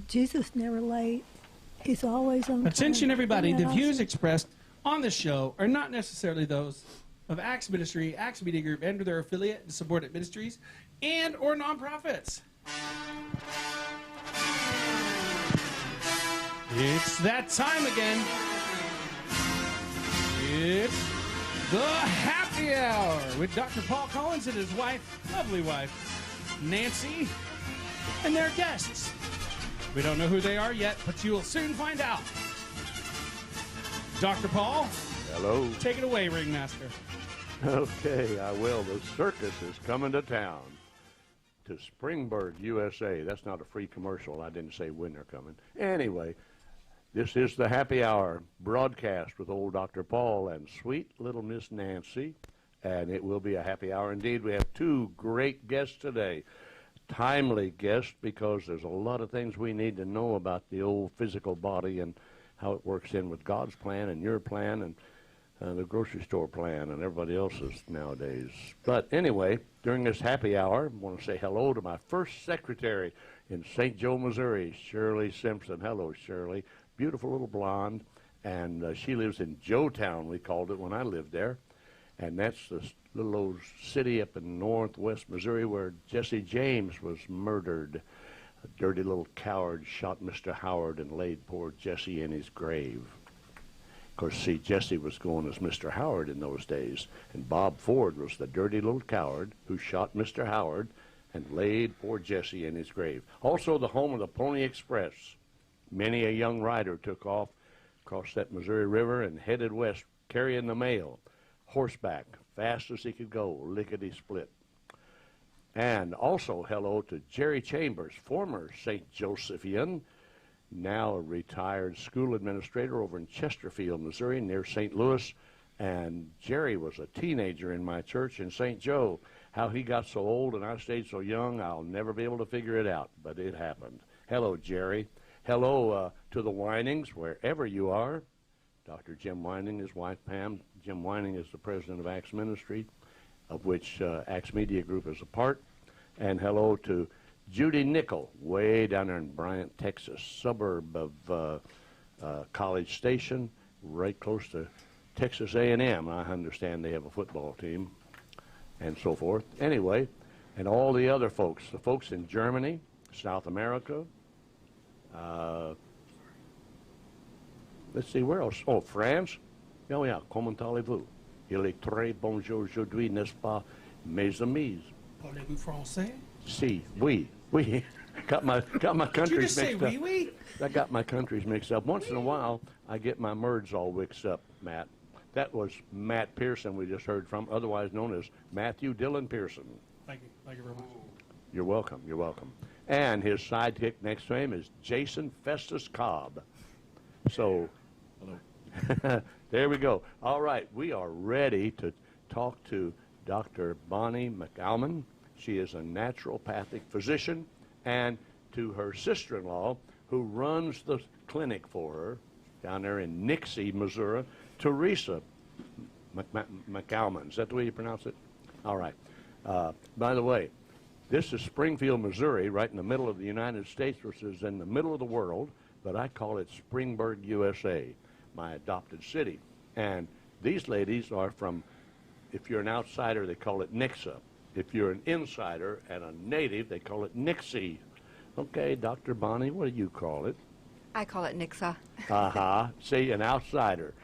Jesus never late. He's always on time. Attention, everybody. Isn't The that views awesome? expressed on the show are not necessarily those of Acts Ministry, Acts Media Group, and their affiliate and subordinate ministries, and or nonprofits. It's that time again. It's the Happy Hour with Dr. Paul Collins and his wife, lovely wife, Nancy, and their guests. We don't know who they are yet, but you will soon find out. Dr. Paul? Hello. Take it away, Ringmaster. Okay, I will. The circus is coming to town, to Springburg, USA. That's not a free commercial. I didn't say when they're coming. Anyway, this is the Happy Hour broadcast with old Dr. Paul and sweet little Miss Nancy, and it will be a happy hour indeed. We have two great guests today. Timely guests, because there's a lot of things we need to know about the old physical body and how it works in with God's plan and your plan and the grocery store plan and everybody else's nowadays. But anyway, during this happy hour, I want to say hello to my first secretary in St. Joe, Missouri, Shirley Simpson. Hello, Shirley. Beautiful little blonde, and she lives in Joetown, we called it when I lived there. And that's the little old city up in northwest Missouri where Jesse James was murdered. A dirty little coward shot Mr. Howard and laid poor Jesse in his grave. Of course, see, Jesse was going as Mr. Howard in those days, and Bob Ford was the dirty little coward who shot Mr. Howard and laid poor Jesse in his grave. Also the home of the Pony Express. Many a young rider took off across that Missouri River and headed west carrying the mail. Horseback, fast as he could go, lickety-split. And also hello to Jerry Chambers, former St. Josephian, now a retired school administrator over in Chesterfield, Missouri, near St. Louis. And Jerry was a teenager in my church in St. Joe. How he got so old and I stayed so young, I'll never be able to figure it out, but it happened. Hello, Jerry. Hello to the Winings, wherever you are. Dr. Jim Wining, his wife Pam. Jim Wining is the president of Acts Ministry, of which Acts Media Group is a part. And hello to Judy Nickel, way down there in Bryant, Texas, suburb of College Station, right close to Texas A&M. I understand they have a football team and so forth. Anyway, and all the other folks, the folks in Germany, South America, let's see, where else? Oh, France. Oh, yeah. Comment allez-vous? Il est très bonjour aujourd'hui, n'est-ce pas, mes amis? Parlez-vous français? Si, oui, oui. got my countries Did you just say mixed up. wee wee? I got my countries mixed up. Once in a while, I get my merds all mixed up, Matt. That was Matt Pearson we just heard from, otherwise known as Matthew Dillon Pearson. Thank you. Thank you very much. You're welcome. You're welcome. And his sidekick next to him is Jason Festus Cobb. So, hello. There we go. All right, we are ready to talk to Dr. Bonnie McAlmon. She is a naturopathic physician, and to her sister-in-law, who runs the clinic for her down there in Nixie, Missouri, Teresa McAlmon. Is that the way you pronounce it? All right. By the way, this is Springfield, Missouri, right in the middle of the United States, which is in the middle of the world, but I call it Springburg, USA, my adopted city. And these ladies are from, if you're an outsider, they call it Nixa. If you're an insider and a native, they call it Nixie. Okay, Dr. Bonnie, what do you call it? I call it Nixa. See, an outsider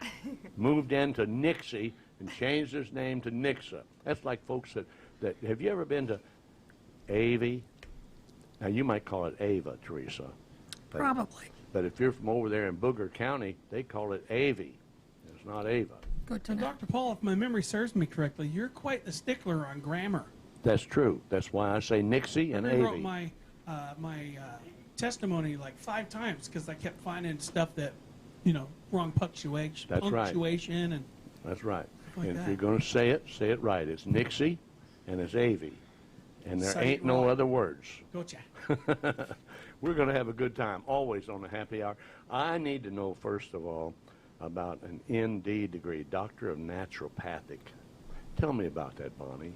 moved into Nixie and changed his name to Nixa. That's like folks that have you ever been to Avie? Now, you might call it Ava, Teresa. Probably. But if you're from over there in Booger County, they call it Avie. It's not Ava. Good to Now, know. Dr. Paul, if my memory serves me correctly, you're quite the stickler on grammar. That's true. That's why I say Nixie and I rewrote Avie. my testimony like 5 times because I kept finding stuff that, wrong punctuation. That's right. Punctuation and That's right. like and that. if you're going to say it right. It's Nixie and it's Avie. And there Say it ain't no right. other words. gotcha. We're going to have a good time, always on the happy hour. I need to know, first of all, about an ND degree, Doctor of Naturopathic. Tell me about that, Bonnie.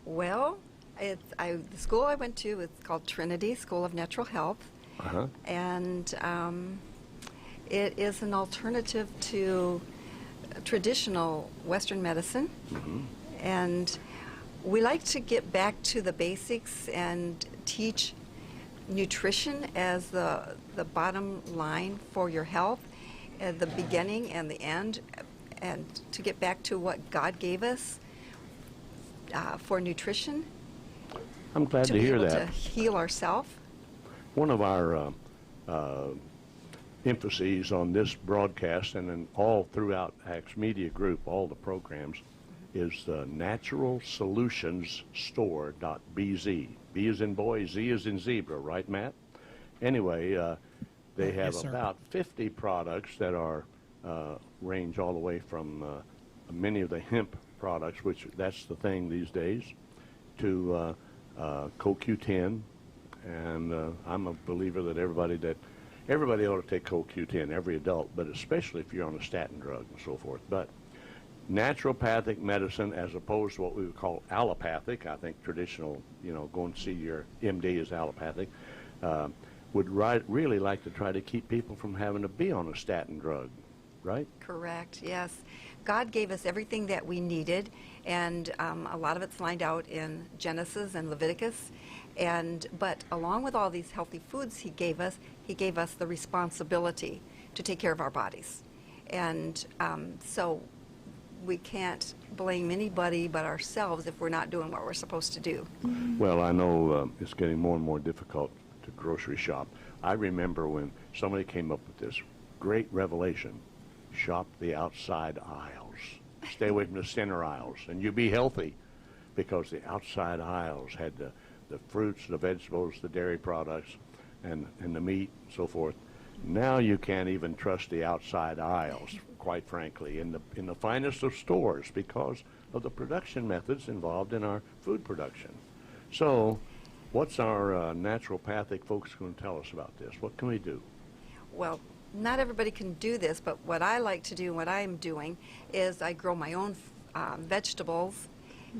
Well, The school I went to is called Trinity School of Natural Health, Uh-huh. and it is an alternative to traditional Western medicine. And we like to get back to the basics and teach nutrition as the bottom line for your health, at the beginning and the end, and to get back to what God gave us for nutrition. I'm glad to be hear able that. to heal ourselves. One of our emphases on this broadcast and in all throughout Axe Media Group, all the programs, is the naturalsolutionsstore.bz. B is in boy, Z is in zebra, right, Matt? Anyway, they have Yes, sir. about 50 products that are range all the way from many of the hemp products, which that's the thing these days, to CoQ10, and I'm a believer that everybody ought to take CoQ10, every adult, but especially if you're on a statin drug and so forth. But naturopathic medicine, as opposed to what we would call allopathic, I think traditional, going to see your MD is allopathic, would really like to try to keep people from having to be on a statin drug, right? Correct, yes. God gave us everything that we needed, and a lot of it's lined out in Genesis and Leviticus. But along with all these healthy foods he gave us the responsibility to take care of our bodies. And so we can't blame anybody but ourselves if we're not doing what we're supposed to do. Well, I know it's getting more and more difficult to grocery shop. I remember when somebody came up with this great revelation: shop the outside aisles. Stay away from the center aisles, and you be healthy, because the outside aisles had the fruits, the vegetables, the dairy products, and the meat, and so forth. Now you can't even trust the outside aisles, quite frankly, in the finest of stores, because of the production methods involved in our food production. So, what's our naturopathic folks going to tell us about this? What can we do? Well, not everybody can do this, but what I like to do and what I'm doing is I grow my own vegetables,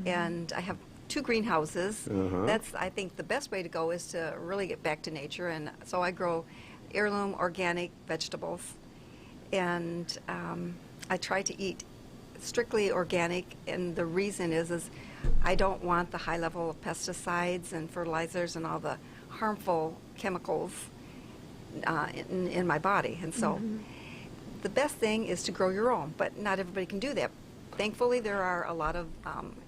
and I have 2 greenhouses. That's, I think, the best way to go is to really get back to nature, and so I grow heirloom organic vegetables, and I try to eat strictly organic, and the reason is I don't want the high level of pesticides and fertilizers and all the harmful chemicals in my body. And so the best thing is to grow your own, but not everybody can do that. Thankfully, there are a lot of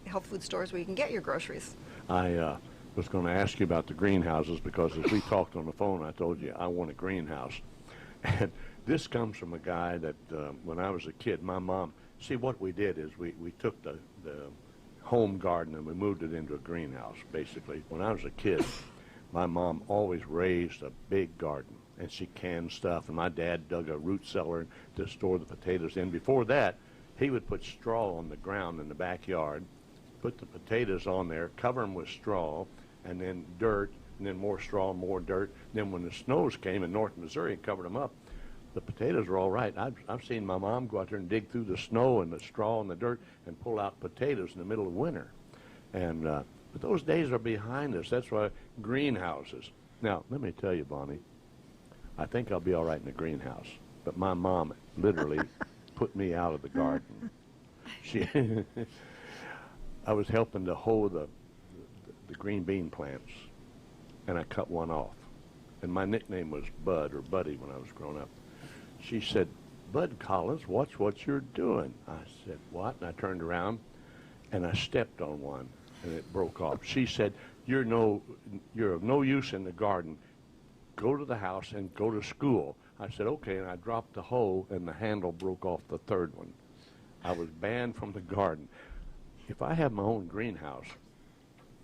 health food stores where you can get your groceries. I was going to ask you about the greenhouses, because as we talked on the phone, I told you I want a greenhouse. And this comes from a guy that when I was a kid, my mom, see, what we did is we took the home garden and we moved it into a greenhouse, basically. When I was a kid, my mom always raised a big garden, and she canned stuff, and my dad dug a root cellar to store the potatoes in. Before that, he would put straw on the ground in the backyard, put the potatoes on there, cover them with straw, and then dirt, and then more straw, more dirt. Then when the snows came in north Missouri and covered them up, the potatoes were all right. I've seen my mom go out there and dig through the snow and the straw and the dirt and pull out potatoes in the middle of winter. And but those days are behind us. That's why greenhouses. Now, let me tell you, Bonnie, I think I'll be all right in the greenhouse. But my mom literally put me out of the garden. I was helping to hoe the green bean plants, and I cut one off. And my nickname was Bud, or Buddy, when I was growing up. She said, "Bud Collins, watch what you're doing." I said, "What?" And I turned around, and I stepped on one, and it broke off. She said, you're of no use in the garden. Go to the house and go to school." I said, "Okay," and I dropped the hoe, and the handle broke off the third one. I was banned from the garden. If I have my own greenhouse,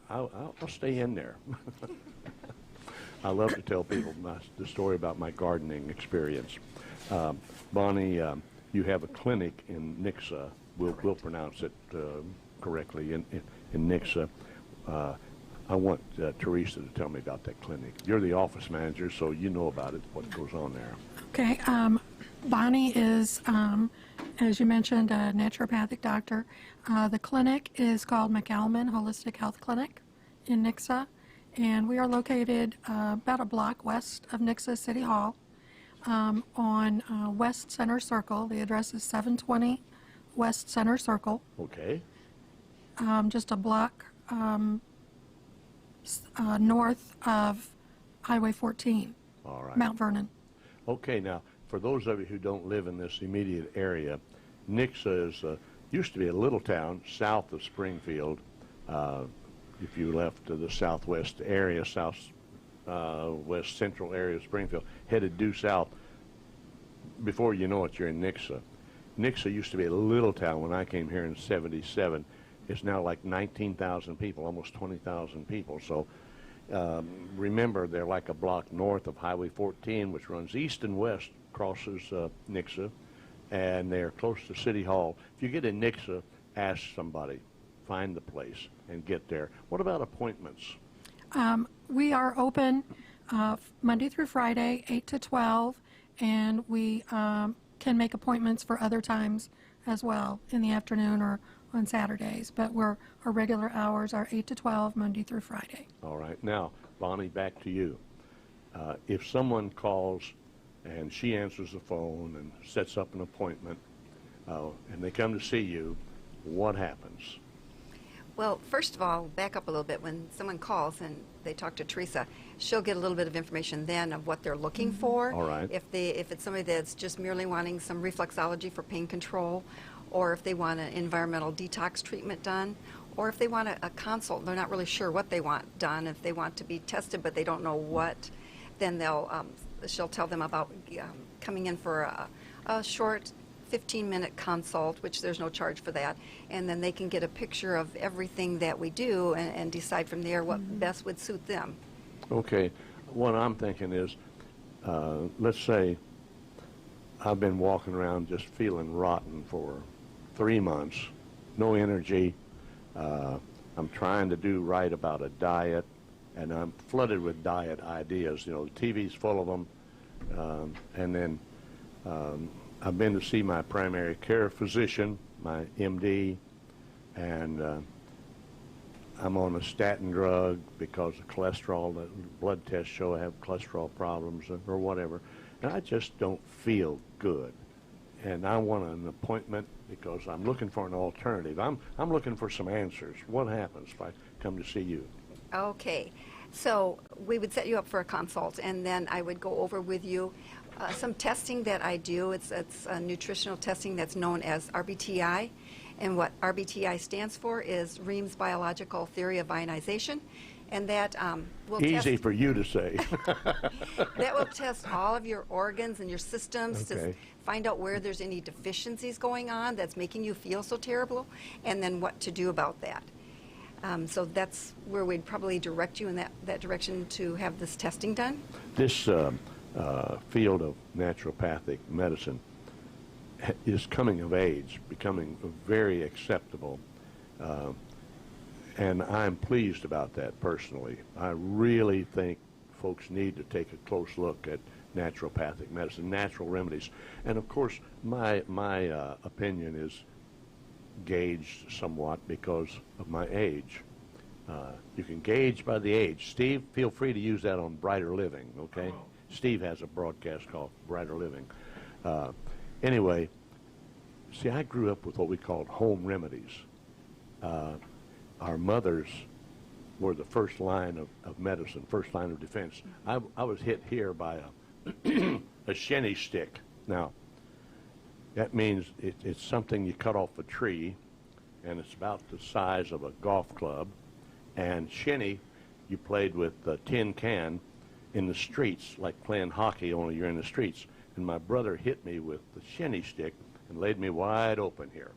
I'll stay in there. I love to tell people the story about my gardening experience. Bonnie, you have a clinic in Nixa. We'll pronounce it correctly in Nixa. I want Teresa to tell me about that clinic. You're the office manager, so you know about it, what goes on there. Okay, Bonnie is, as you mentioned, a naturopathic doctor. The clinic is called McAlman Holistic Health Clinic in Nixa, and we are located about a block west of Nixa City Hall on West Center Circle. The address is 720 West Center Circle, Okay. just a block north of Highway 14, All right. Mount Vernon. Okay, now, for those of you who don't live in this immediate area, Nixa is, used to be a little town south of Springfield. If you left the southwest area, west central area of Springfield, headed due south, before you know it, you're in Nixa. Nixa used to be a little town when I came here in '77. It's now like 19,000 people, almost 20,000 people. So remember, they're like a block north of Highway 14, which runs east and west, crosses Nixa, and they're close to City Hall. If you get in Nixa, ask somebody, find the place, and get there. What about appointments? We are open Monday through Friday, 8 to 12, and we can make appointments for other times as well in the afternoon or on Saturdays. But our regular hours are 8 to 12, Monday through Friday. All right. Now, Bonnie, back to you. If someone calls and she answers the phone and sets up an appointment, and they come to see you, what happens? Well, first of all, back up a little bit. When someone calls and they talk to Teresa, she'll get a little bit of information then of what they're looking for. All right. If it's somebody that's just merely wanting some reflexology for pain control, or if they want an environmental detox treatment done, or if they want a consult, they're not really sure what they want done. If they want to be tested but they don't know what, then she'll tell them about coming in for a short 15-minute consult, which there's no charge for that, and then they can get a picture of everything that we do and decide from there what best would suit them. Okay. What I'm thinking is, let's say I've been walking around just feeling rotten for 3 months, no energy. I'm trying to do right about a diet, and I'm flooded with diet ideas. You know, the TV's full of them. And then I've been to see my primary care physician, my MD, and I'm on a statin drug because of cholesterol. The blood tests show I have cholesterol problems or whatever. And I just don't feel good. And I want an appointment because I'm looking for an alternative. I'm looking for some answers. What happens if I come to see you? Okay, so we would set you up for a consult, and then I would go over with you some testing that I do. It's a nutritional testing that's known as RBTI, and what RBTI stands for is Reams Biological Theory of Ionization, and that will Easy for you to say. that will test all of your organs and your systems Okay. to find out where there's any deficiencies going on that's making you feel so terrible, and then what to do about that. So that's where we'd probably direct you in that direction to have this testing done. This field of naturopathic medicine is coming of age, becoming very acceptable, and I'm pleased about that personally. I really think folks need to take a close look at naturopathic medicine, natural remedies, and of course my opinion is gauged somewhat because of my age. You can gauge by the age. Steve, feel free to use that on Brighter Living, okay? Steve has a broadcast called Brighter Living. Anyway, see, I grew up with what we called home remedies. Our mothers were the first line of medicine, first line of defense. I was hit here by a shinny stick. Now, that means it's something you cut off a tree, and it's about the size of a golf club. And shinny, you played with a tin can in the streets, like playing hockey, only you're in the streets. And my brother hit me with the shinny stick and laid me wide open here.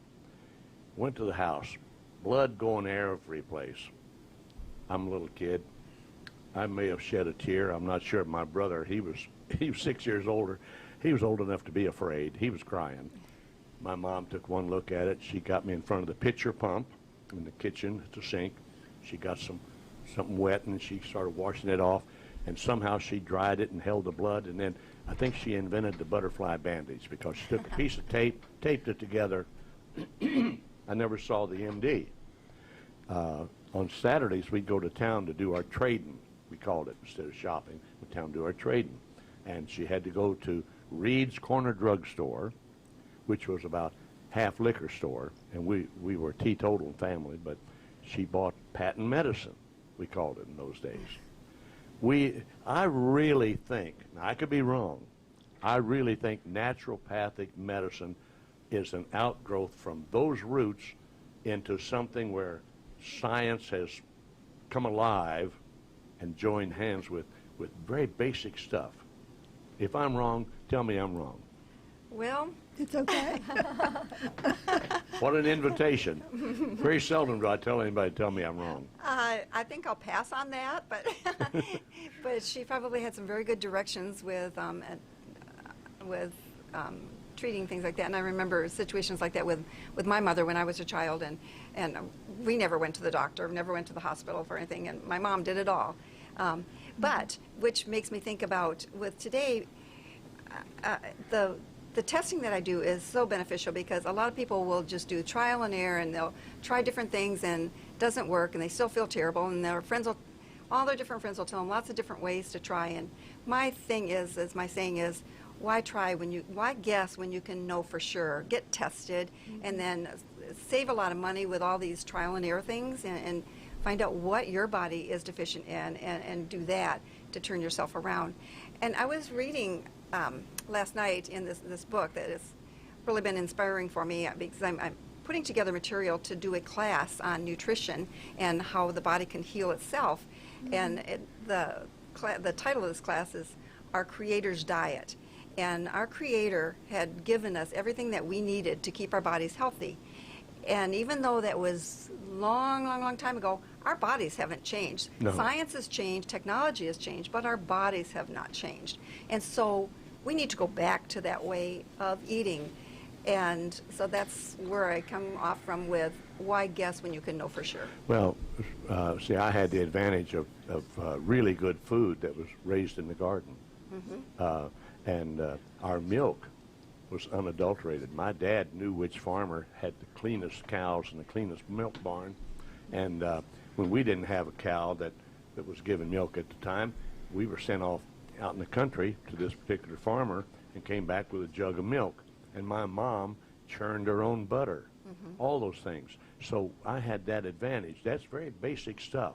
Went to the house, blood going every place. I'm a little kid. I may have shed a tear. I'm not sure. My brother, he was 6 years older. He was old enough to be afraid. He was crying. My mom took one look at it. She got me in front of the pitcher pump in the kitchen at the sink. She got something wet, and she started washing it off. And somehow she dried it and held the blood. And then I think she invented the butterfly bandage because she took a piece of tape, taped it together. I never saw the MD. On Saturdays, we'd go to town to do our trading. We called it, instead of shopping, we'd town to do our trading. And she had to go to Reed's Corner Drugstore, which was about half liquor store, and we were a teetotal family, but she bought patent medicine, we called it in those days. I really think, now I could be wrong, I really think naturopathic medicine is an outgrowth from those roots into something where science has come alive and joined hands with very basic stuff. If I'm wrong, tell me I'm wrong. Well, It's okay. What an invitation. Very seldom do I tell anybody to tell me I'm wrong. I think I'll pass on that, but but she probably had some very good directions with treating things like that. And I remember situations like that with my mother when I was a child, and we never went to the doctor, never went to the hospital for anything, and my mom did it all. But which makes me think about with today, the testing that I do is so beneficial because a lot of people will just do trial and error, and they'll try different things and it doesn't work, and they still feel terrible, and their friends will, all their different friends will tell them lots of different ways to try. And my thing is, as my saying is, why guess when you can know for sure? Get tested, and then save a lot of money with all these trial and error things, and find out what your body is deficient in, and do that to turn yourself around. And I was reading last night in this book that has really been inspiring for me because I'm putting together material to do a class on nutrition and how the body can heal itself. And the title of this class is Our Creator's Diet. And our Creator had given us everything that we needed to keep our bodies healthy. And even though that was long time ago, our bodies haven't changed. No. Science has changed, technology has changed, but our bodies have not changed. And so we need to go back to that way of eating. And so that's where I come off from with why guess when you can know for sure. Well, see, I had the advantage of really good food that was raised in the garden. And our milk was unadulterated. My dad knew which farmer had the cleanest cows and the cleanest milk barn. And when we didn't have a cow that was giving milk at the time, we were sent off out in the country to this particular farmer and came back with a jug of milk. And my mom churned her own butter, all those things. So I had that advantage. That's very basic stuff.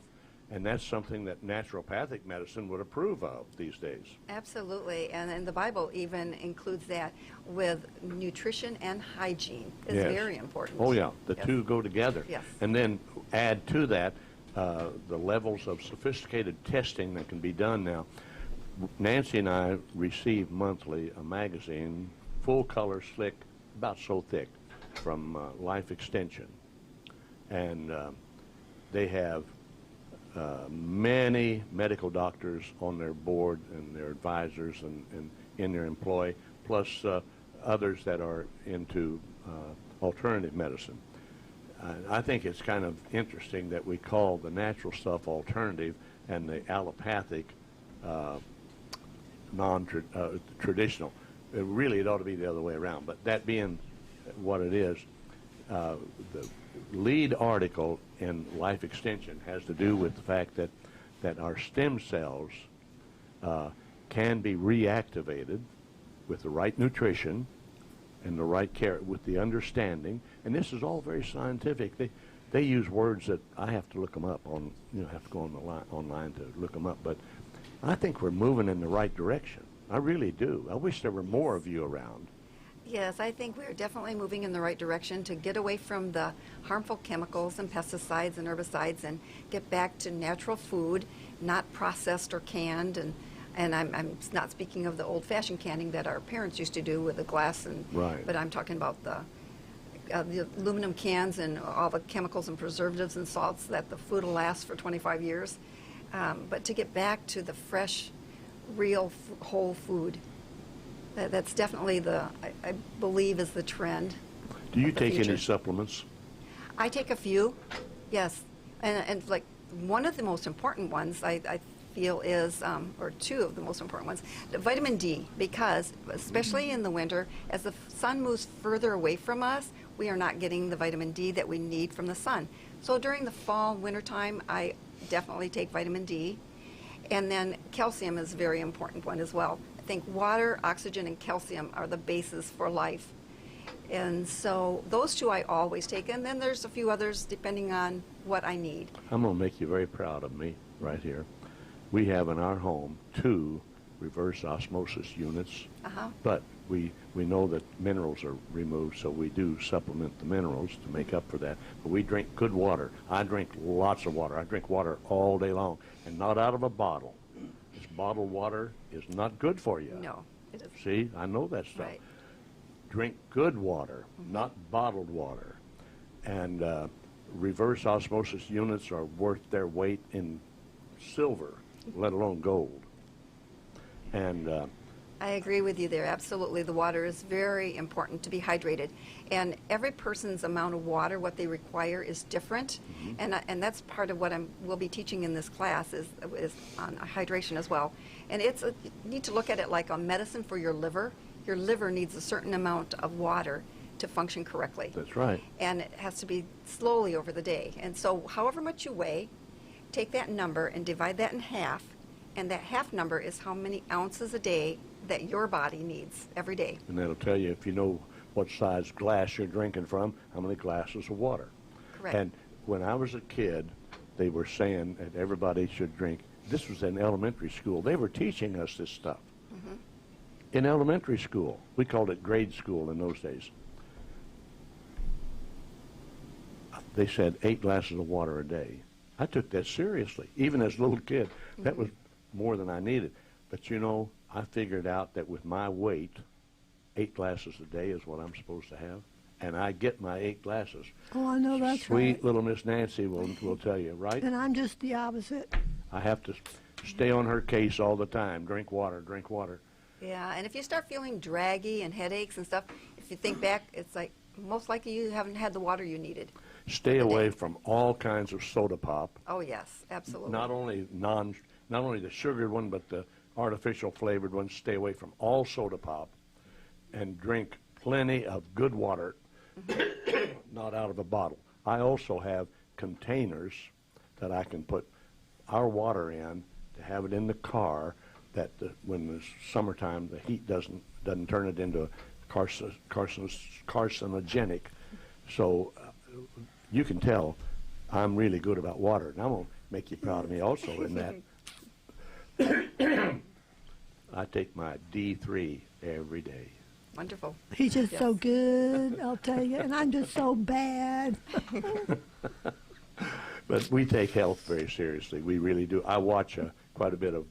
And that's something that naturopathic medicine would approve of these days. Absolutely, and the Bible even includes that with nutrition and hygiene is Yes. very important. Oh, yeah. The Yes. two go together. Yes. And then add to that the levels of sophisticated testing that can be done now. Nancy and I receive monthly a magazine, full color, slick, about so thick, from Life Extension. And they have many medical doctors on their board and their advisors and in their employ, plus others that are into alternative medicine. I think it's kind of interesting that we call the natural stuff alternative and the allopathic non-traditional. Really, it ought to be the other way around. But that being what it is, the lead article in Life Extension has to do with the fact that our stem cells can be reactivated with the right nutrition and the right care, with the understanding. And this is all very scientific. They use words that I have to look them up on. Have to go on the online to look them up. But I think we're moving in the right direction. I really do. I wish there were more of you around. Yes, I think we're definitely moving in the right direction to get away from the harmful chemicals and pesticides and herbicides and get back to natural food, not processed or canned. And I'm not speaking of the old-fashioned canning that our parents used to do with the glass, Right. But I'm talking about the aluminum cans and all the chemicals and preservatives and salts that the food will last for 25 years. But to get back to the fresh, real, whole food. That's definitely I believe is the trend. Do you of the take any future. supplements? I take a few, yes. And like one of the most important ones I feel is, or two of the most important ones, the vitamin D, because especially in the winter, as the sun moves further away from us, we are not getting the vitamin D that we need from the sun. So during the fall, wintertime, I definitely take vitamin D. And then calcium is a very important one as well. I think water, oxygen, and calcium are the basis for life. And so those two I always take. And then there's a few others depending on what I need. I'm going to make you very proud of me right here. We have in our home 2 reverse osmosis units, but we know that minerals are removed, so we do supplement the minerals to make up for that. But we drink good water. I drink lots of water. I drink water all day long, and not out of a bottle. This bottled water is not good for you. No, it isn't. See, I know that stuff. Right. Drink good water, not bottled water. And reverse osmosis units are worth their weight in silver, let alone gold. And I agree with you there. Absolutely. The water is very important to be hydrated. And every person's amount of water, what they require, is different. And that's part of what we'll be teaching in this class is on hydration as well. And you need to look at it like a medicine for your liver. Your liver needs a certain amount of water to function correctly. that's right. And it has to be slowly over the day. And so however much you weigh, take that number and divide that in half. And that half number is how many ounces a day that your body needs every day. And that'll tell you, if you know what size glass you're drinking from, how many glasses of water. Correct. And when I was a kid, they were saying that everybody should drink. This was in elementary school. They were teaching us this stuff. In elementary school. We called it grade school in those days. They said 8 glasses of water a day. I took that seriously. Even as a little kid, that was more than I needed. But you know, I figured out that with my weight, 8 glasses a day is what I'm supposed to have. And I get my 8 glasses. Oh, I know that's Sweet right. little Miss Nancy will tell you, right? And I'm just the opposite. I have to stay on her case all the time. Drink water, drink water. Yeah, and if you start feeling draggy and headaches and stuff, if you think back, it's like most likely you haven't had the water you needed. Stay away from all kinds of soda pop. Oh yes, absolutely. Not only the sugared one, but the artificial flavored ones. Stay away from all soda pop, and drink plenty of good water, not out of a bottle. I also have containers that I can put our water in to have it in the car. That when it's summertime, the heat doesn't turn it into carcinogenic. So you can tell I'm really good about water, and I'm gonna make you proud of me also in that. I take my D3 every day. Wonderful. He's just so good, I'll tell you, and I'm just so bad. But we take health very seriously. We really do. I watch quite a bit of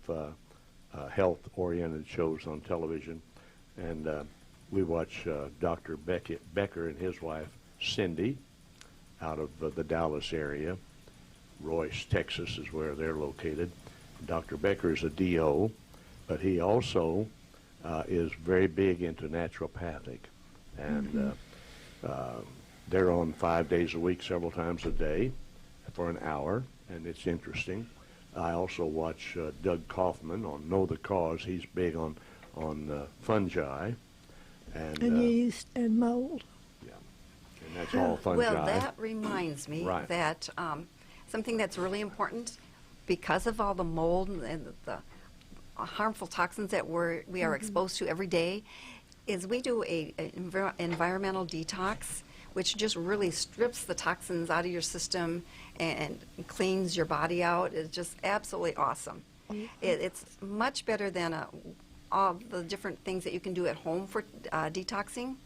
health-oriented shows on television, and we watch Dr. Becker and his wife, Cindy, out of the Dallas area. Royce, Texas is where they're located. Dr. Becker is a DO, but he also is very big into naturopathic. And they're on 5 days a week, several times a day for an hour, and it's interesting. I also watch Doug Kaufman on Know the Cause. He's big on fungi. And yeast and mold. Yeah, and that's all fungi. Well, that reminds me Right. that something that's really important, because of all the mold and the harmful toxins that we are exposed to every day, is we do a environmental detox, which just really strips the toxins out of your system and cleans your body out. It's just absolutely awesome. It's much better than all the different things that you can do at home for detoxing.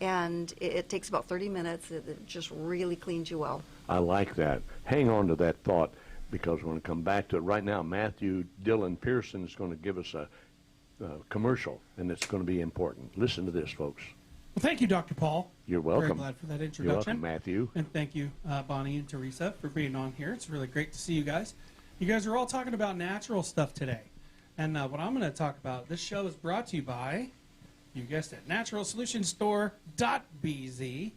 And it takes about 30 minutes. It just really cleans you well. I like that. Hang on to that thought, because we're going to come back to it. Right now, Matthew Dillon Pearson is going to give us a commercial, and it's going to be important. Listen to this, folks. Well, thank you, Dr. Paul. You're welcome. Very glad for that introduction. You're welcome, Matthew. And thank you, Bonnie and Teresa, for being on here. It's really great to see you guys. You guys are all talking about natural stuff today. And what I'm going to talk about, this show is brought to you by, you guessed it, naturalsolutionstore.bz.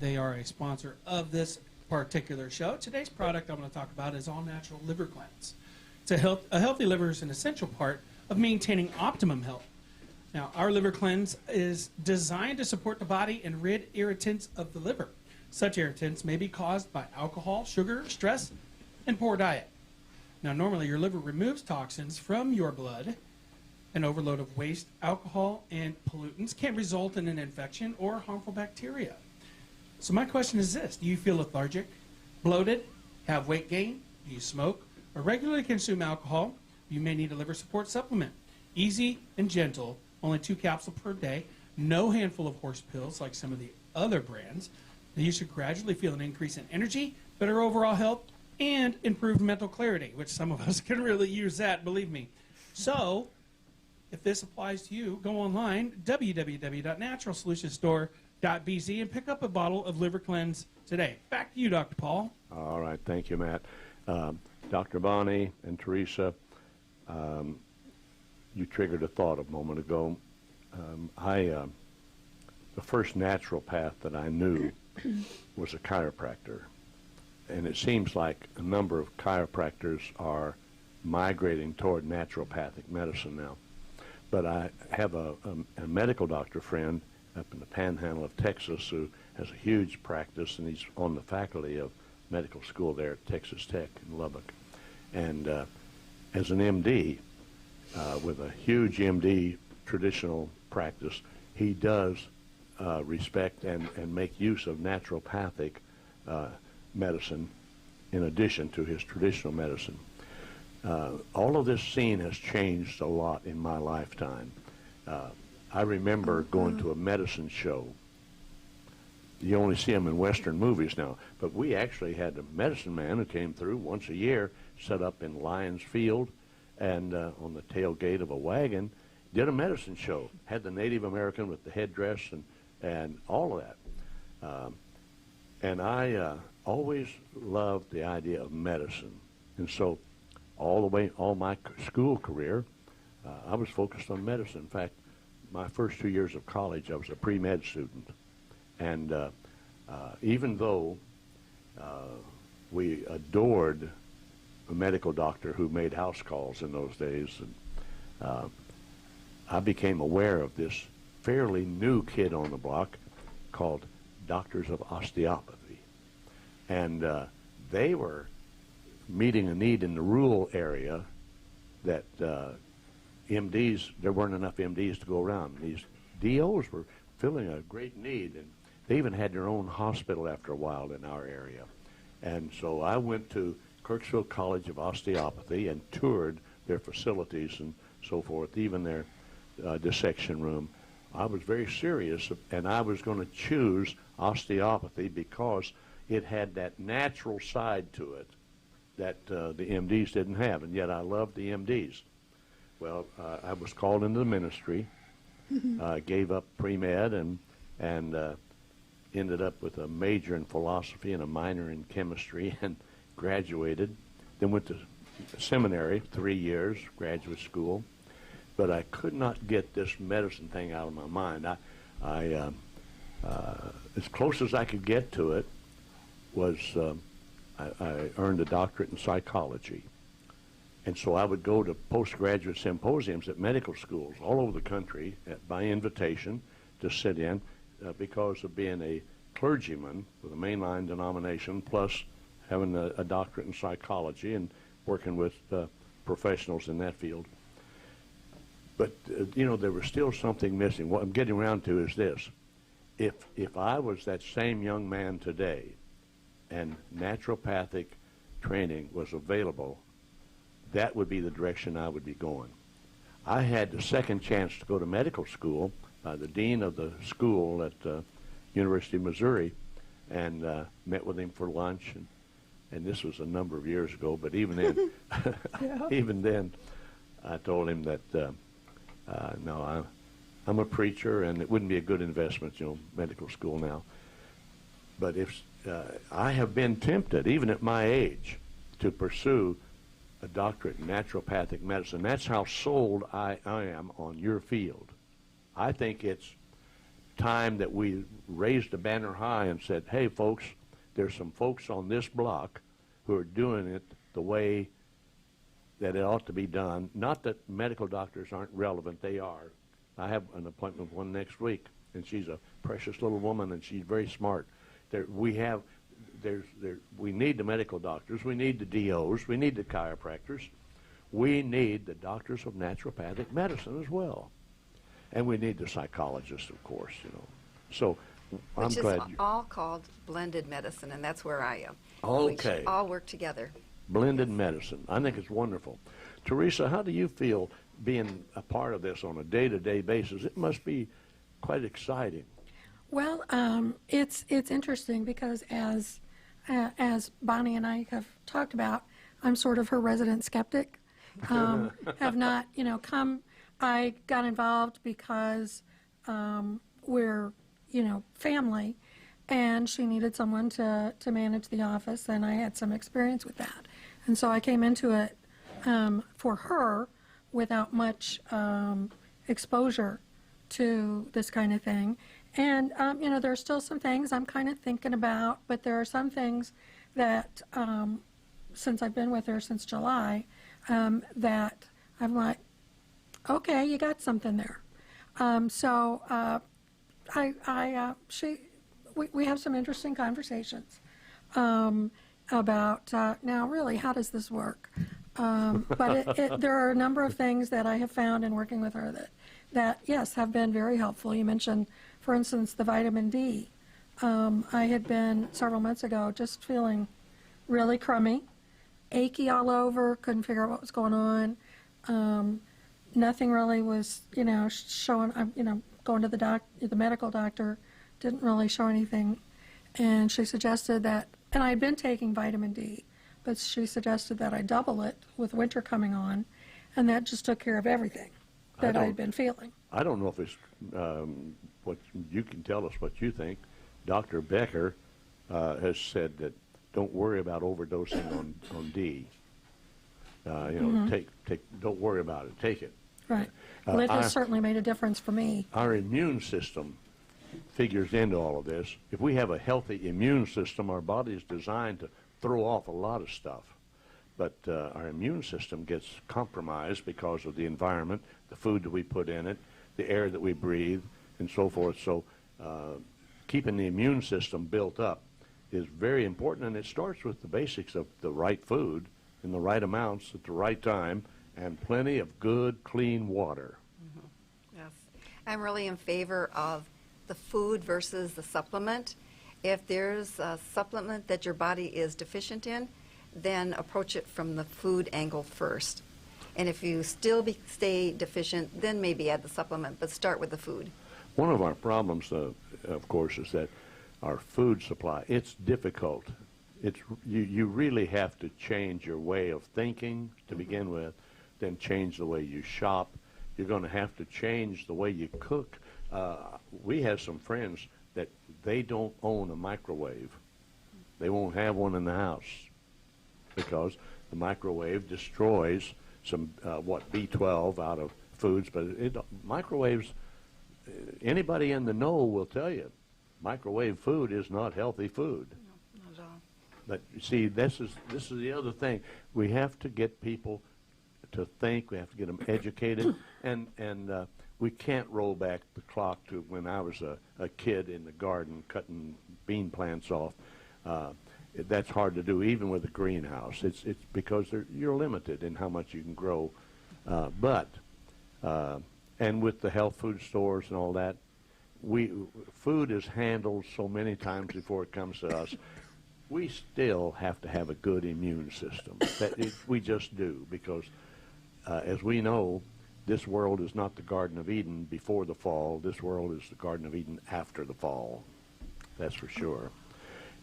They are a sponsor of this particular show. Today's product I'm going to talk about is All Natural Liver Cleanse. It's a healthy liver is an essential part of maintaining optimum health. Now, our liver cleanse is designed to support the body and rid irritants of the liver. Such irritants may be caused by alcohol, sugar, stress, and poor diet. Now, normally your liver removes toxins from your blood. An overload of waste, alcohol, and pollutants can result in an infection or harmful bacteria. So my question is this: do you feel lethargic, bloated, have weight gain, do you smoke, or regularly consume alcohol? You may need a liver support supplement. Easy and gentle, only 2 capsules per day, no handful of horse pills like some of the other brands. Now, you should gradually feel an increase in energy, better overall health, and improved mental clarity, which some of us can really use that, believe me. So, if this applies to you, go online, www.naturalsolutionstore.bz, and pick up a bottle of Liver Cleanse today. Back to you, Dr. Paul. All right, thank you, Matt. Dr. Bonnie and Teresa, you triggered a thought a moment ago. The first naturopath that I knew was a chiropractor, and it seems like a number of chiropractors are migrating toward naturopathic medicine now. But I have a medical doctor friend up in the panhandle of Texas who has a huge practice, and he's on the faculty of medical school there at Texas Tech in Lubbock. And as an MD, with a huge MD traditional practice, he does respect and make use of naturopathic medicine in addition to his traditional medicine. All of this scene has changed a lot in my lifetime. I remember going to a medicine show. You only see them in Western movies now, but we actually had a medicine man who came through once a year, set up in Lions Field, and on the tailgate of a wagon, did a medicine show. Had the Native American with the headdress and all of that. And I always loved the idea of medicine. And so all my school career, I was focused on medicine. In fact, my first 2 years of college, I was a pre-med student. And even though we adored a medical doctor who made house calls in those days, and I became aware of this fairly new kid on the block called Doctors of Osteopathy. And they were meeting a need in the rural area that MDs, there weren't enough MDs to go around. These DOs were filling a great need, and they even had their own hospital after a while in our area. And so I went to Kirksville College of Osteopathy and toured their facilities and so forth, even their dissection room. I was very serious, and I was going to choose osteopathy because it had that natural side to it that the MDs didn't have, and yet I loved the MDs. Well, I was called into the ministry, gave up pre-med, and ended up with a major in philosophy and a minor in chemistry, and graduated. Then went to seminary, 3 years, graduate school. But I could not get this medicine thing out of my mind. I as close as I could get to it was I earned a doctorate in psychology. And so I would go to postgraduate symposiums at medical schools all over the country by invitation to sit in because of being a clergyman with a mainline denomination, plus having a doctorate in psychology and working with professionals in that field. But, you know, there was still something missing. What I'm getting around to is this. If I was that same young man today and naturopathic training was available, that would be the direction I would be going. I had the second chance to go to medical school, the dean of the school at University of Missouri, and met with him for lunch. And this was a number of years ago, but even then, even then, I told him that, no, I'm a preacher, and it wouldn't be a good investment, you know, medical school now. But if I have been tempted, even at my age, to pursue a doctorate in naturopathic medicine. That's how sold I am on your field. I think it's time that we raised the banner high and said, hey, folks, there's some folks on this block who are doing it the way that it ought to be done. Not that medical doctors aren't relevant. They are. I have an appointment with one next week, and she's a precious little woman, and she's very smart. We need the medical doctors, we need the DOs, we need the chiropractors, we need the doctors of naturopathic medicine as well, and we need the psychologists, of course, you know. So I'm Which glad is all called blended medicine, and that's where I am. Okay. We all work together. blended medicine. I think it's wonderful. Teresa, how do you feel being a part of this on a day-to-day basis? It must be quite exciting. Well, it's interesting because as Bonnie and I have talked about, I'm sort of her resident skeptic. Have not, come. I got involved because we're, family, and she needed someone to manage the office, and I had some experience with that. And so I came into it for her without much exposure to this kind of thing. And, there are still some things I'm kind of thinking about, but there are some things that, since I've been with her since July, that I'm like, okay, you got something there. We have some interesting conversations about, now really, how does this work? But there are a number of things that I have found in working with her that yes, have been very helpful. You mentioned, for instance, the vitamin D. I had been several months ago just feeling really crummy, achy all over, couldn't figure out what was going on. Nothing really was, showing. Going to the medical doctor, didn't really show anything, and she suggested that, and I had been taking vitamin D, but she suggested that I double it with winter coming on, and that just took care of everything that I had been feeling. I don't know if it's what you can tell us what you think. Dr. Becker has said that don't worry about overdosing on D. Don't worry about it. Take it. Right. Well, it has certainly made a difference for me. Our immune system figures into all of this. If we have a healthy immune system, our body is designed to throw off a lot of stuff. But our immune system gets compromised because of the environment, the food that we put in it, the air that we breathe, and so forth. So keeping the immune system built up is very important, and it starts with the basics of the right food in the right amounts at the right time, and plenty of good, clean water. Mm-hmm. Yes. I'm really in favor of the food versus the supplement. If there's a supplement that your body is deficient in, then approach it from the food angle first. And if you still stay deficient, then maybe add the supplement, but start with the food. One of our problems, of course, is that our food supply, it's difficult. You really have to change your way of thinking to begin with, then change the way you shop. You're going to have to change the way you cook. We have some friends that they don't own a microwave. They won't have one in the house because the microwave destroys some, B12 out of foods. But microwaves, anybody in the know will tell you, microwave food is not healthy food. No, not at all. But you see, this is the other thing. We have to get people to think. We have to get them educated, and we can't roll back the clock to when I was a kid in the garden cutting bean plants off. That's hard to do, even with a greenhouse. It's because you're limited in how much you can grow. And with the health food stores and all that, food is handled so many times before it comes to us. We still have to have a good immune system. We just do, because as we know, this world is not the Garden of Eden before the fall. This world is the Garden of Eden after the fall. That's for sure.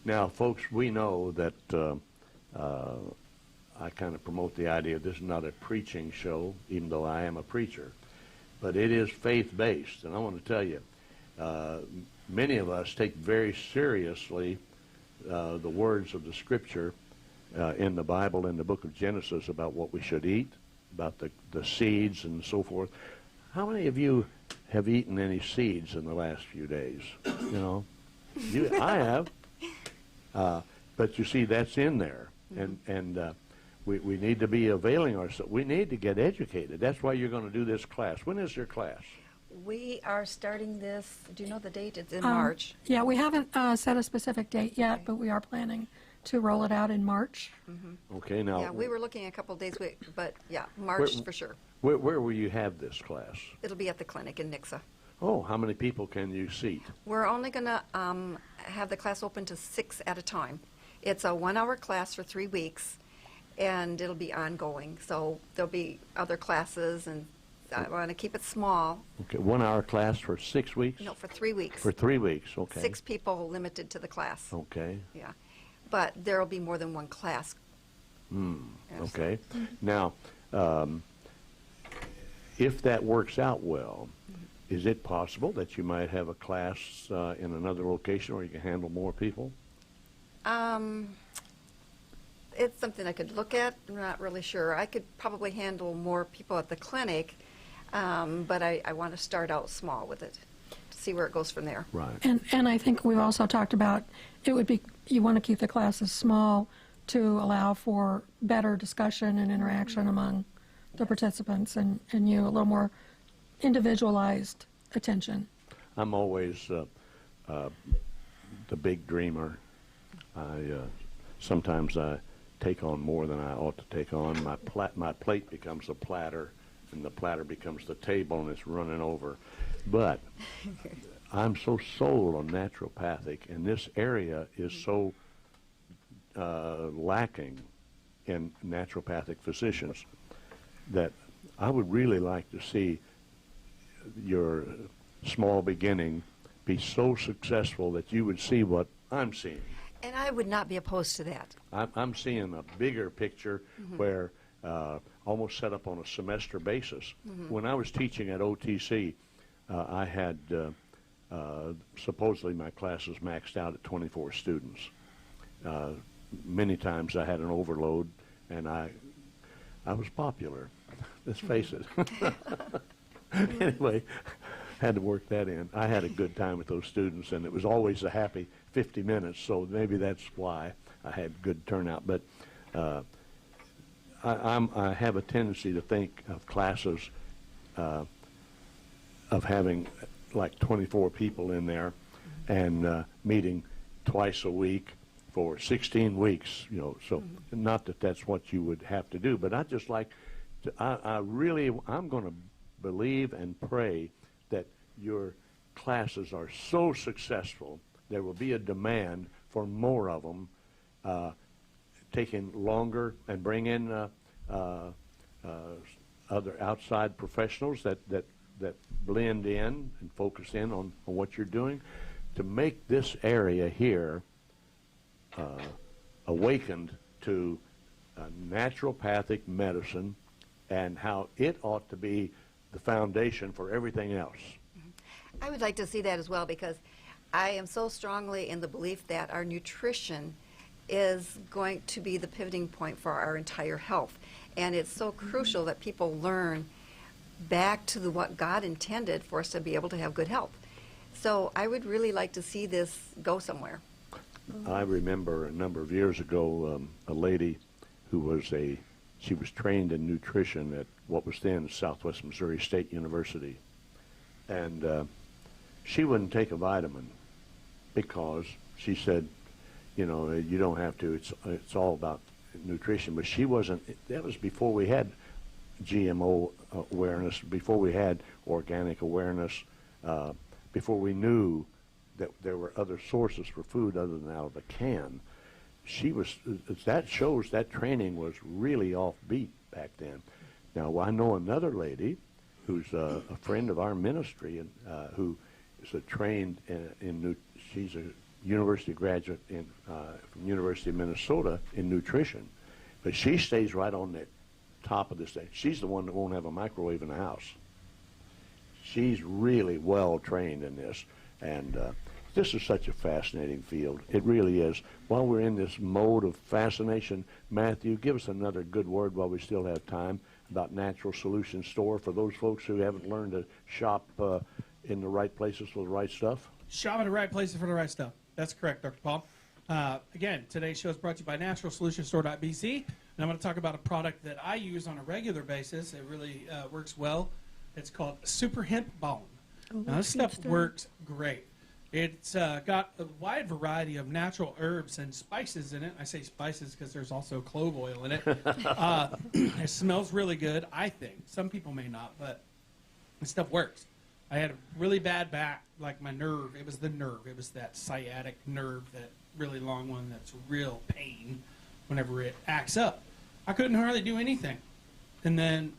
Now, folks, we know that I kind of promote the idea this is not a preaching show, even though I am a preacher, but it is faith-based. And I want to tell you, many of us take very seriously the words of the Scripture in the Bible, in the book of Genesis, about what we should eat, about the seeds and so forth. How many of you have eaten any seeds in the last few days? I have. But you see, that's in there. And we need to be availing ourselves. We need to get educated. That's why you're going to do this class. When is your class? We are starting this, do you know the date? It's in March. Yeah, we haven't set a specific date yet, but we are planning to roll it out in March. Okay, now. Yeah, we were looking a couple of days, but yeah, March Where- for sure. Where will you have this class? It'll be at the clinic in Nixa. Oh, how many people can you seat? We're only going to have the class open to 6 at a time. It's a 1-hour class for 3 weeks, and it'll be ongoing. So there'll be other classes, and I want to keep it small. Okay, 1-hour class for 6 weeks? No, for 3 weeks. For 3 weeks, okay. 6 people limited to the class. Okay, Yeah. But there will be more than one class. Yes. okay. Now, if that works out well, is it possible that you might have a class in another location where you can handle more people? It's something I could look at. I'm not really sure. I could probably handle more people at the clinic, but I want to start out small with it, see where it goes from there. Right. And I think we've also talked about, it would be, you want to keep the classes small to allow for better discussion and interaction among the participants and you, a little more individualized attention. I'm always the big dreamer. Sometimes I take on more than I ought to take on. My plate becomes a platter, and the platter becomes the table, and it's running over. But I'm so sold on naturopathic, and this area is so lacking in naturopathic physicians that I would really like to see your small beginning be so successful that you would see what I'm seeing. And I would not be opposed to that. I'm seeing a bigger picture where almost set up on a semester basis. When I was teaching at OTC, I had supposedly my classes maxed out at 24 students. Many times I had an overload, and I was popular. Let's face it. Anyway, had to work that in. I had a good time with those students, and it was always a happy 50 minutes, so maybe that's why I had good turnout. But I have a tendency to think of classes of having like 24 people in there and meeting twice a week for 16 weeks, you know, so not that that's what you would have to do, but I just like to, I'm going to believe and pray that your classes are so successful, there will be a demand for more of them, taking longer and bring in other outside professionals that blend in and focus in on what you're doing to make this area here awakened to naturopathic medicine and how it ought to be the foundation for everything else. I would like to see that as well, because I am so strongly in the belief that our nutrition is going to be the pivoting point for our entire health. And it's so crucial that people learn back to what God intended for us to be able to have good health. So I would really like to see this go somewhere. I remember a number of years ago, a lady who was she was trained in nutrition at what was then Southwest Missouri State University. And she wouldn't take a vitamin because she said, you know, you don't have to, it's all about nutrition. But she wasn't, that was before we had GMO awareness, before we had organic awareness, before we knew that there were other sources for food other than out of a can. She was, that shows that training was really offbeat back then. Now, I know another lady who's a friend of our ministry and who is trained she's a university graduate from University of Minnesota in nutrition. But she stays right on the top of this thing. She's the one that won't have a microwave in the house. She's really well trained in this. And this is such a fascinating field. It really is. While we're in this mode of fascination, Matthew, give us another good word while we still have time about Natural Solution Store for those folks who haven't learned to shop in the right places for the right stuff. Shop at the right places for the right stuff. That's correct, Dr. Paul. Again, today's show is brought to you by NaturalSolutionStore.bc, and I'm going to talk about a product that I use on a regular basis. It really works well. It's called Super Hemp Bone. Oh, Now, this that's good stuff works great. It's got a wide variety of natural herbs and spices in it. I say spices because there's also clove oil in it. It smells really good, I think. Some people may not, but this stuff works. I had a really bad back, like my nerve. It was the nerve. It was that sciatic nerve, that really long one that's real pain whenever it acts up. I couldn't hardly do anything. And then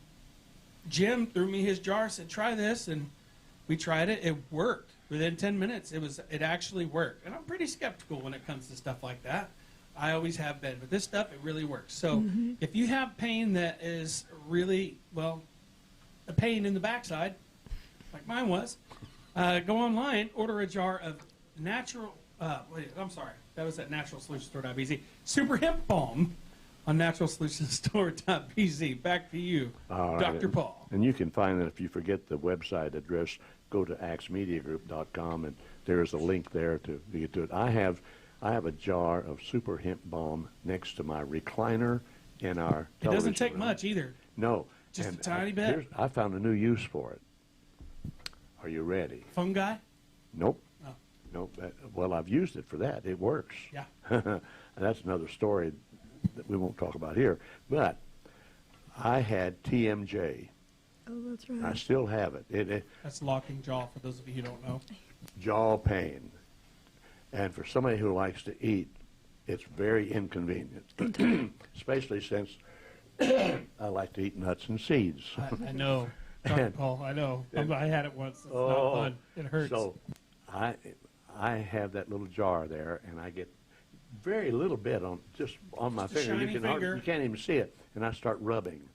Jim threw me his jar, said, try this, and we tried it. It worked. Within 10 minutes, it actually worked. And I'm pretty skeptical when it comes to stuff like that. I always have been. But this stuff, it really works. So if you have pain that is really, well, a pain in the backside, like mine was, go online, order a jar of natural, I'm sorry, that was at naturalsolutionstore.bz. Super Hemp Balm on naturalsolutionstore.bz. Back to you, All right. Dr. Paul. And you can find that if you forget the website address, go to axmediagroup.com, and there is a link there to get to it. I have a jar of Super Hemp Balm next to my recliner in our It doesn't television take room. much either. No. Just And a tiny bit. I found a new use for it. Are you ready? Fungi? Nope. Oh. Nope. Well, I've used it for that. It works. Yeah. And that's another story that we won't talk about here. But I had TMJ. Oh, that's I right. still have it. That's locking jaw for those of you who don't know. Jaw pain. And for somebody who likes to eat, it's very inconvenient, especially since I like to eat nuts and seeds. I know, Dr. And- Paul, I know. I had it once. It's Oh, not fun. It hurts. So I have that little jar there, and I get very little bit just on my Just a finger. shiny finger. You can't even see it. And I start rubbing,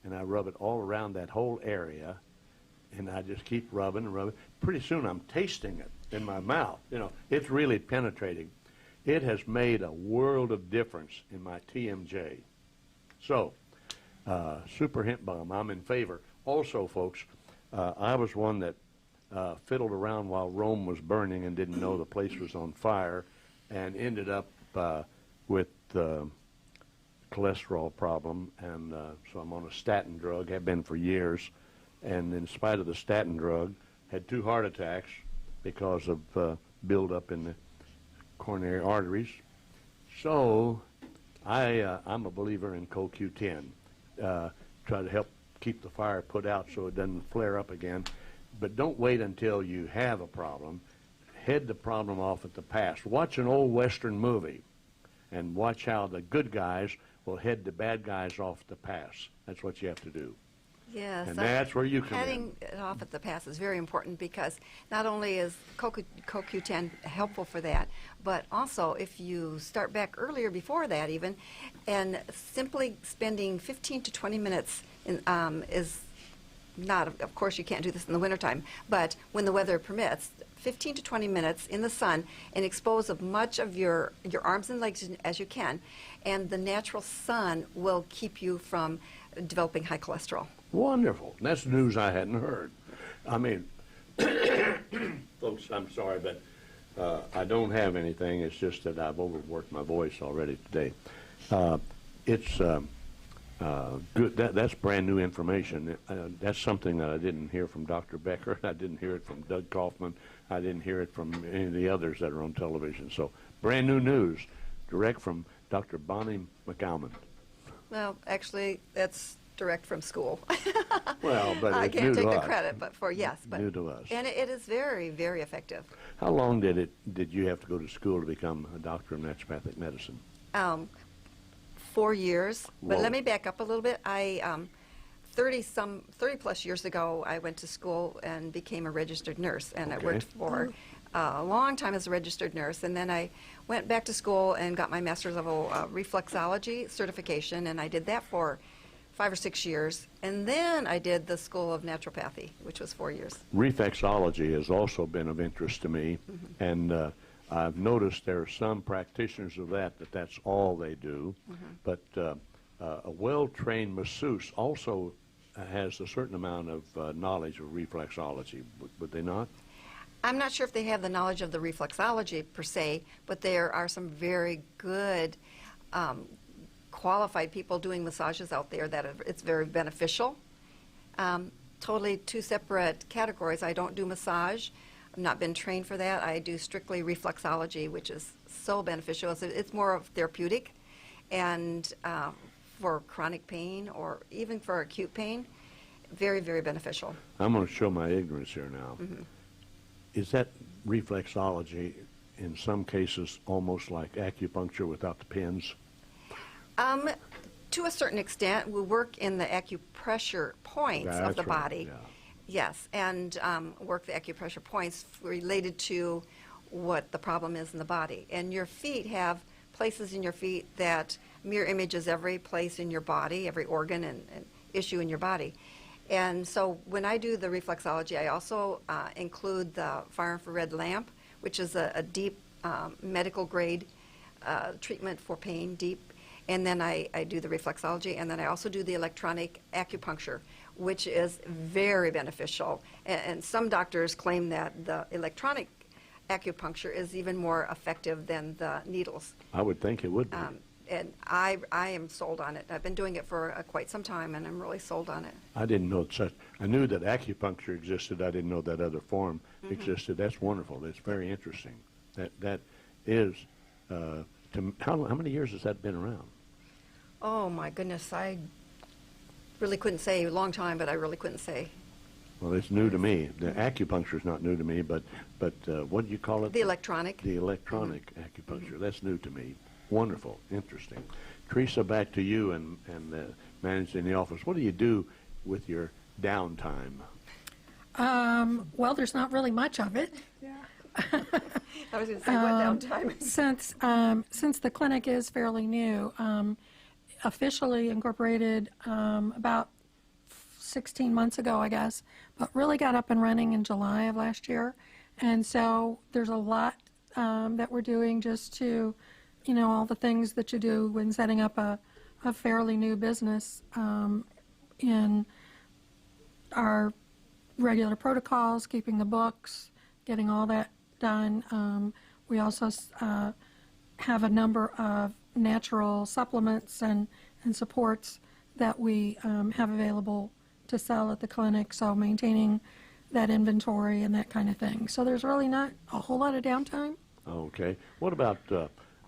and I rub it all around that whole area, and I just keep rubbing and rubbing. Pretty soon I'm tasting it in my mouth. You know, it's really penetrating. It has made a world of difference in my TMJ. So, Super Hemp Balm, I'm in favor. Also, folks, I was one that fiddled around while Rome was burning and didn't know the place was on fire, and ended up with cholesterol problem, and so I'm on a statin drug, have been for years, and in spite of the statin drug, had 2 heart attacks because of buildup in the coronary arteries. So I'm a believer in CoQ10. Try to help keep the fire put out so it doesn't flare up again. But don't wait until you have a problem. Head the problem off at the pass. Watch an old Western movie and watch how the good guys will head the bad guys off the pass. That's what you have to do. Yes. And that's where you come in. Heading it off at the pass is very important, because not only is CoQ10 helpful for that, but also if you start back earlier, before that even, and simply spending 15 to 20 minutes is not, of course you can't do this in the wintertime, but when the weather permits, 15 to 20 minutes in the sun and expose as much of your arms and legs as you can, and the natural sun will keep you from developing high cholesterol. Wonderful. That's news I hadn't heard. I mean, folks, I'm sorry, but I don't have anything. It's just that I've overworked my voice already today. It's good. That's brand new information. That's something that I didn't hear from Dr. Becker. I didn't hear it from Doug Kaufman. I didn't hear it from any of the others that are on television. So brand new news, direct from Dr. Bonnie McGalman. Well, actually, that's direct from school. Well, but I it's can't new take to the us. credit, but yes. New to us. And it is very, very effective. How long did you have to go to school to become a doctor of naturopathic medicine? 4 years. But Whoa. let me back up a little bit. 30 plus years ago, I went to school and became a registered nurse, and I Okay. worked for a long time as a registered nurse. And then I went back to school and got my master's level reflexology certification, and I did that for 5 or 6 years. And then I did the School of Naturopathy, which was 4 years. Reflexology has also been of interest to me, Mm-hmm. and I've noticed there are some practitioners of that's all they do, Mm-hmm. but a well-trained masseuse also has a certain amount of knowledge of reflexology, would they not? I'm not sure if they have the knowledge of the reflexology per se, but there are some very good qualified people doing massages out there that it's very beneficial. totally two separate categories. I don't do massage. I've not been trained for that. I do strictly reflexology, which is so beneficial. It's more of therapeutic, and for chronic pain or even for acute pain, very, very beneficial. I'm going to show my ignorance here now. Is that reflexology in some cases almost like acupuncture without the pins? To a certain extent, we work in the acupressure points of the That's right, body. yeah. Yes, and work the acupressure points related to what the problem is in the body. And your feet have places in your feet that mirror images every place in your body, every organ and issue in your body. And so when I do the reflexology, I also include the far infrared lamp, which is a deep medical grade treatment for pain, deep. And then I do the reflexology, and then I also do the electronic acupuncture, which is very beneficial. And some doctors claim that the electronic acupuncture is even more effective than the needles. I would think it would be. And I am sold on it. I've been doing it for quite some time, and I'm really sold on it. I didn't know such. I knew that acupuncture existed. I didn't know that other form existed. That's wonderful. That's very interesting. That is. How many years has that been around? Oh my goodness, I really couldn't say. A long time, but I really couldn't say. Well, it's new to me. The acupuncture is not new to me, but what do you call it? The electronic. The electronic acupuncture. That's new to me. Wonderful, interesting. Teresa, back to you and managing the office. What do you do with your downtime? Well, there's not really much of it. I was going to say, what downtime? Since the clinic is fairly new, officially incorporated about 16 months ago, I guess, but really got up and running in July of last year. And so there's a lot that we're doing just to, all the things that you do when setting up a fairly new business in our regular protocols, keeping the books, getting all that done. We also have a number of natural supplements and supports that we have available to sell at the clinic, so maintaining that inventory and that kind of thing. So there's really not a whole lot of downtime. Okay. What about,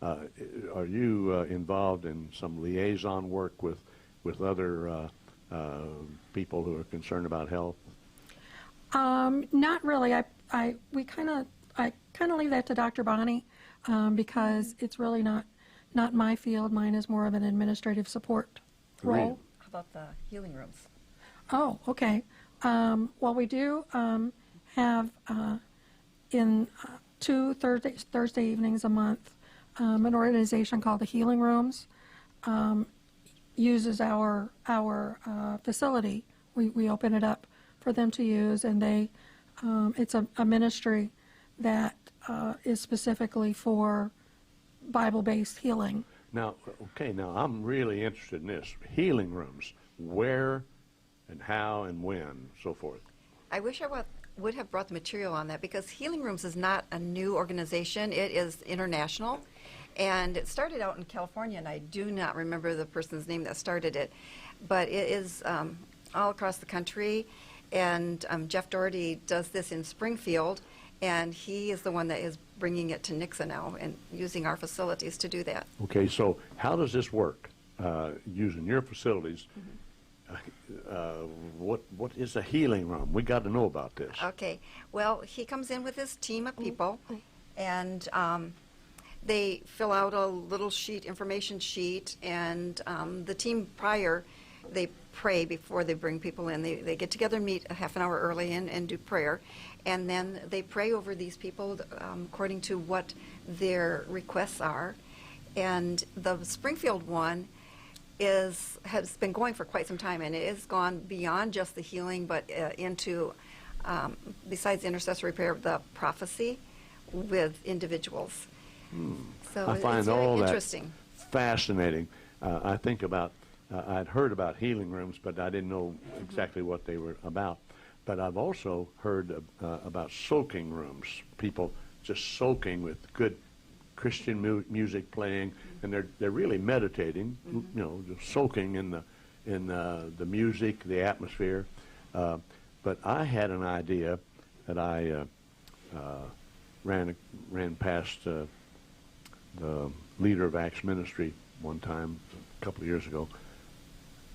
are you involved in some liaison work with other people who are concerned about health? Not really. I kind of leave that to Dr. Bonnie because it's really not my field. Mine is more of an administrative support role. Really? How about the healing rooms? Oh, okay. Well, we do have in 2 Thursday evenings a month an organization called the Healing Rooms uses our facility. We open it up for them to use, and they it's a ministry that is specifically for Bible-based healing. Now, okay, now I'm really interested in this. Healing rooms, where and how and when, so forth. I wish I would have brought the material on that, because Healing Rooms is not a new organization. It is international, and it started out in California, and I do not remember the person's name that started it, but it is all across the country, and Jeff Doherty does this in Springfield, and he is the one that is bringing it to Nixa now and using our facilities to do that. Okay, so how does this work? Using your facilities, what is a healing room? We got to know about this. Okay. Well, he comes in with his team of people, and they fill out a little information sheet, and the team prior, they pray before they bring people in. They get together, meet a half an hour early and do prayer, and then they pray over these people according to what their requests are. And the Springfield one has been going for quite some time, and it has gone beyond just the healing, but into, besides intercessory prayer, the prophecy with individuals. So I find it's very all interesting. that fascinating. I think about, I'd heard about healing rooms, but I didn't know exactly what they were about. But I've also heard about soaking rooms, people just soaking with good Christian music playing, and they're really meditating, just soaking in the music, the atmosphere. But I had an idea that I ran past the leader of Acts Ministry one time, a couple of years ago.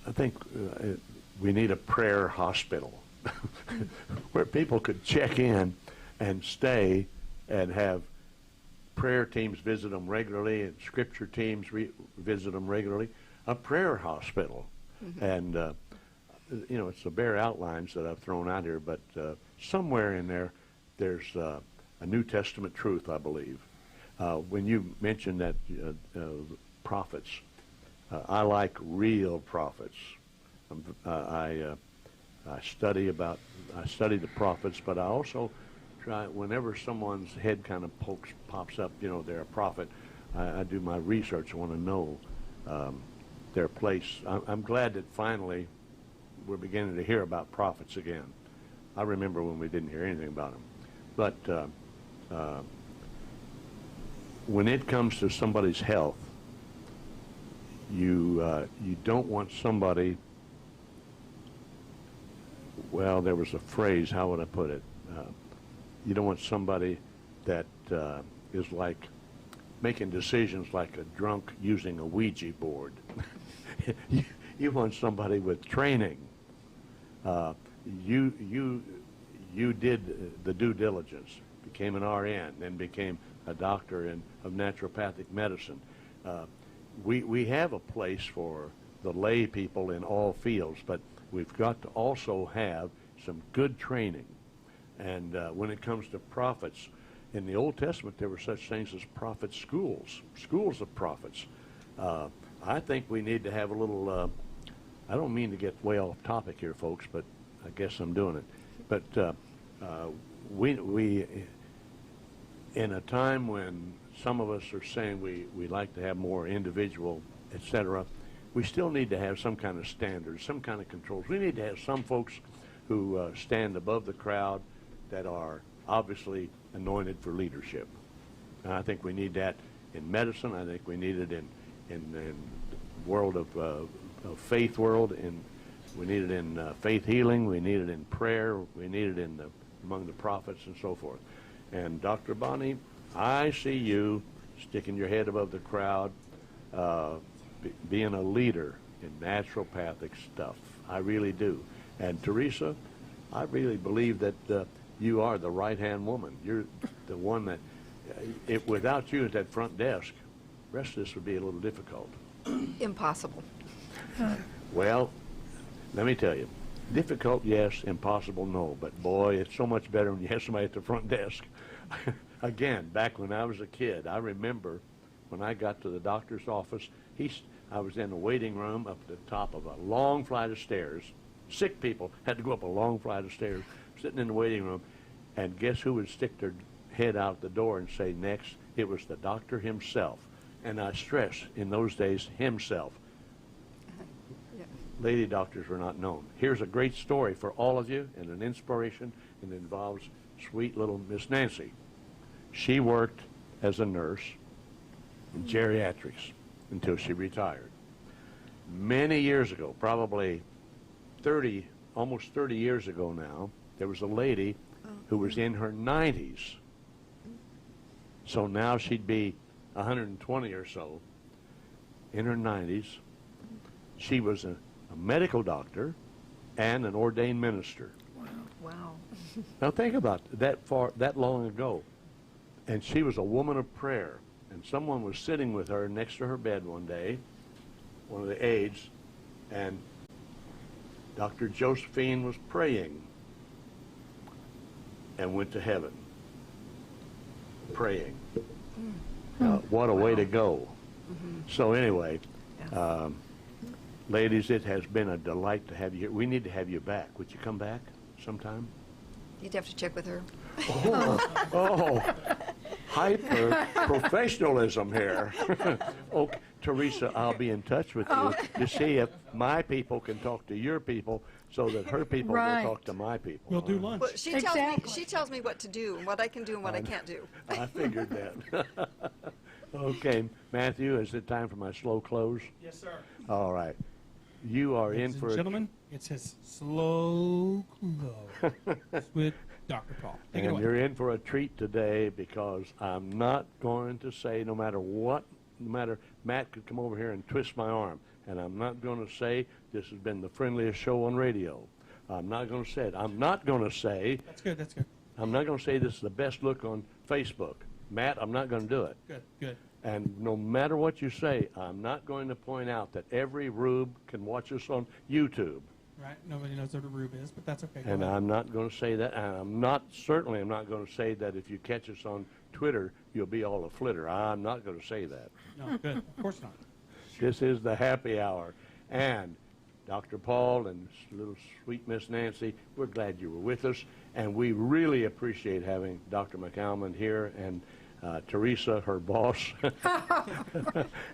I think we need a prayer hospital where people could check in and stay and have prayer teams visit them regularly and scripture teams visit them regularly. A prayer hospital. And, you know, it's the bare outlines that I've thrown out here, but somewhere in there, there's a New Testament truth, I believe. When you mentioned that prophets, I like real prophets. I study the prophets, but I also try, whenever someone's head kind of pops up, you know, they're a prophet, I do my research. I want to know their place. I'm glad that finally we're beginning to hear about prophets again. I remember when we didn't hear anything about them. But when it comes to somebody's health, you don't want somebody, well, there was a phrase, how would I put it? You don't want somebody that is like making decisions like a drunk using a Ouija board. You want somebody with training. You did the due diligence, became an RN, then became a doctor of naturopathic medicine. We have a place for the lay people in all fields, but we've got to also have some good training. And when it comes to prophets, in the Old Testament there were such things as prophet schools of prophets. I think we need to have a little, I don't mean to get way off topic here, folks, but I guess I'm doing it. But we in a time when some of us are saying we like to have more individual, etc., we still need to have some kind of standards, some kind of controls. We need to have some folks who stand above the crowd that are obviously anointed for leadership. And I think we need that in medicine. I think we need it in the world of faith world, and we need it in faith healing. We need it in prayer. We need it among the prophets and so forth. And Dr. Bonnie, I see you sticking your head above the crowd, being a leader in naturopathic stuff. I really do. And Teresa, I really believe that you are the right-hand woman. You're the one that, without you at that front desk, the rest of this would be a little difficult. Impossible. Well, let me tell you, difficult, yes, impossible, no. But boy, it's so much better when you have somebody at the front desk. Again, back when I was a kid, I remember when I got to the doctor's office, I was in the waiting room up at the top of a long flight of stairs. Sick people had to go up a long flight of stairs, sitting in the waiting room, and guess who would stick their head out the door and say next? It was the doctor himself. And I stress, in those days, himself. Yeah. Lady doctors were not known. Here's a great story for all of you and an inspiration, and it involves sweet little Miss Nancy. She worked as a nurse in geriatrics until she retired. Many years ago, probably almost 30 years ago now, there was a lady who was in her 90s. So now she'd be 120 or so, in her 90s. She was a medical doctor and an ordained minister. Wow. Now think about that long ago. And she was a woman of prayer. And someone was sitting with her next to her bed one day, one of the aides, and Dr. Josephine was praying and went to heaven. Praying. What a way to go. So anyway, ladies, it has been a delight to have you here. We need to have you back. Would you come back sometime? You'd have to check with her. Hyper professionalism here. Okay, Teresa, I'll be in touch with you to see if my people can talk to your people so that her people Right. will talk to my people. We'll do lunch. Well, she Exactly. tells me what to do and what I can do and what I can't do. I figured that. Okay, Matthew, is it time for my slow close? Yes, sir. All right. You are in Ladies for and gentlemen, It says slow close with Dr. Paul. Take it And away. you're in for a treat today because I'm not going to say, no matter what, no matter, Matt could come over here and twist my arm, and I'm not going to say this has been the friendliest show on radio. I'm not going to say it. I'm not going to say, That's good. That's good. I'm not going to say this is the best look on Facebook. Matt, I'm not going to do it. Good. Good. And no matter what you say, I'm not going to point out that every rube can watch us on YouTube. Right. Nobody knows what a rube is, but that's okay. Go And ahead. I'm not going to say that. And I'm not going to say that if you catch us on Twitter, you'll be all a flitter. I'm not going to say that. No, good. Of course not. This is the happy hour. And Dr. Paul and little sweet Miss Nancy, we're glad you were with us. And we really appreciate having Dr. McAlmond here and Teresa, her boss.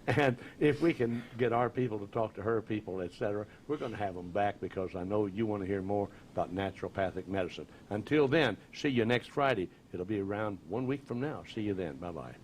And if we can get our people to talk to her people, et cetera, we're going to have them back because I know you want to hear more about naturopathic medicine. Until then, see you next Friday. It'll be around 1 week from now. See you then. Bye-bye.